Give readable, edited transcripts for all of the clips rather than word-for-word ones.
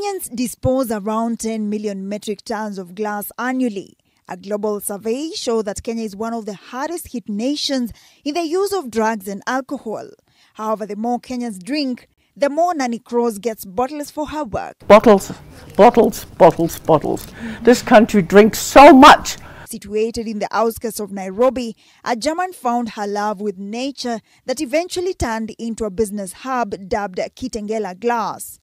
Kenyans dispose around 10 million metric tons of glass annually. A global survey shows that Kenya is one of the hardest hit nations in the use of drugs and alcohol. However, the more Kenyans drink, the more Nanny Cross gets bottles for her work. Bottles, bottles, bottles, bottles. This country drinks so much. Situated in the outskirts of Nairobi, a German found her love with nature that eventually turned into a business hub dubbed Kitengela Glass.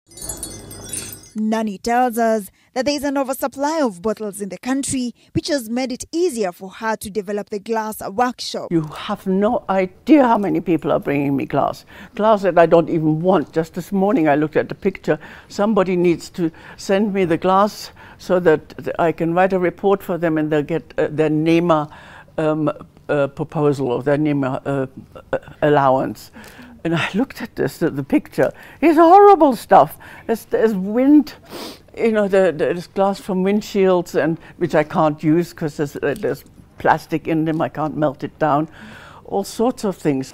Nani tells us that there is an oversupply of bottles in the country, which has made it easier for her to develop the glass workshop. You have no idea how many people are bringing me glass. Glass that I don't even want. Just this morning I looked at the picture. Somebody needs to send me the glass so that I can write a report for them and they'll get their NEMA proposal or their NEMA allowance. And I looked at the picture. It's horrible stuff. There's wind, you know, there's glass from windshields, and which I can't use because there's plastic in them. I can't melt it down. All sorts of things.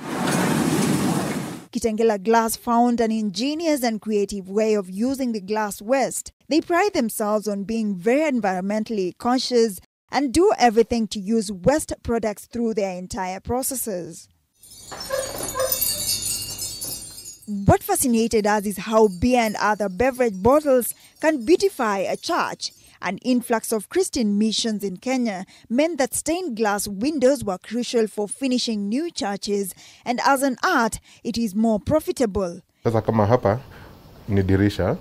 Kitengela Glass found an ingenious and creative way of using the glass waste. They pride themselves on being very environmentally conscious and do everything to use waste products through their entire processes. What fascinated us is how beer and other beverage bottles can beautify a church. An influx of Christian missions in Kenya meant that stained glass windows were crucial for finishing new churches, and as an art, it is more profitable. Sasa kama hapa ni dirisha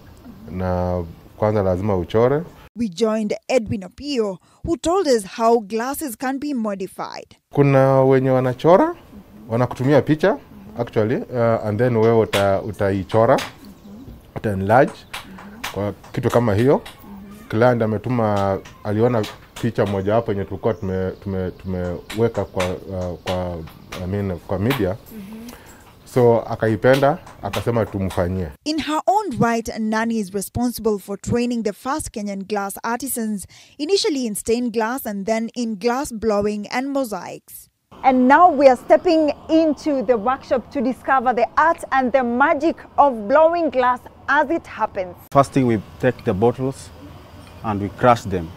na kwanza lazima uchore. We joined Edwin Opio, who told us how glasses can be modified. Kuna wenye wanachora, wanakutumia picha. Actually, and then wewe utaichora, uta-enlarge kwa kitu kama hiyo. Client ametuma, aliona picha moja hapo yenye tulikuwa tumeweka kwa media. So akaipenda, akasema tumfanyie. In her own right, Nani is responsible for training the first Kenyan glass artisans, initially in stained glass and then in glass blowing and mosaics. And now we are stepping into the workshop to discover the art and the magic of blowing glass as it happens. First thing, we take the bottles and we crush them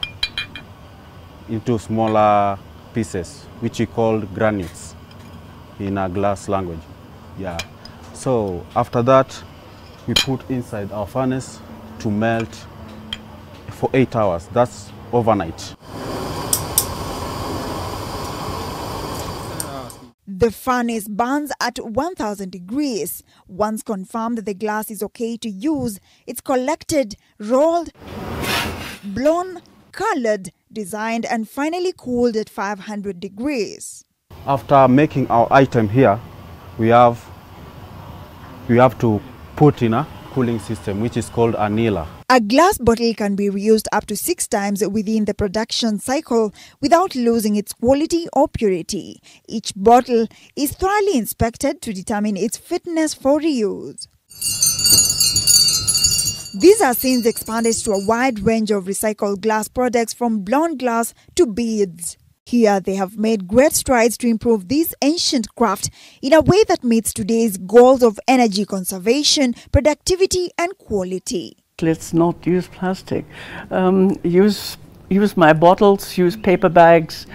into smaller pieces, which we call granites in our glass language. Yeah. So after that, we put inside our furnace to melt for 8 hours. That's overnight. The furnace burns at 1000 degrees. Once confirmed that the glass is okay to use, it's collected, rolled, blown, colored, designed, and finally cooled at 500 degrees. After making our item here, we have to put in a cooling system, which is called annealer. A glass bottle can be reused up to 6 times within the production cycle without losing its quality or purity. Each bottle is thoroughly inspected to determine its fitness for reuse. These are since expanded to a wide range of recycled glass products, from blown glass to beads. Here they have made great strides to improve this ancient craft in a way that meets today's goals of energy conservation, productivity and quality. Let's not use plastic. Use my bottles, use paper bags,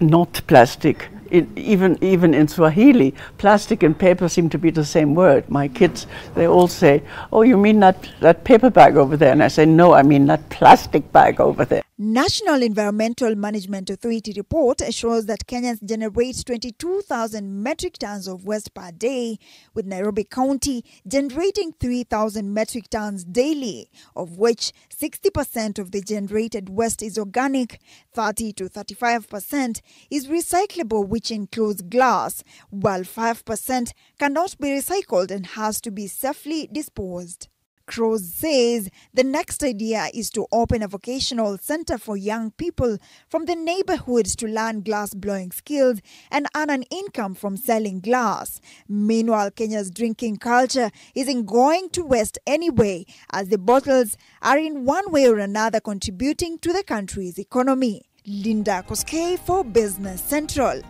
not plastic. Even in Swahili, plastic and paper seem to be the same word. My kids, they all say, "Oh, you mean that paper bag over there?" And I say, "No, I mean that plastic bag over there." National Environmental Management Authority report shows that Kenyans generate 22,000 metric tons of waste per day, with Nairobi County generating 3,000 metric tons daily, of which 60% of the generated waste is organic, 30 to 35% is recyclable, which includes glass, while 5% cannot be recycled and has to be safely disposed. Cross says the next idea is to open a vocational center for young people from the neighborhoods to learn glass blowing skills and earn an income from selling glass. Meanwhile, Kenya's drinking culture isn't going to waste anyway, as the bottles are in one way or another contributing to the country's economy. Linda Koskei for Business Central.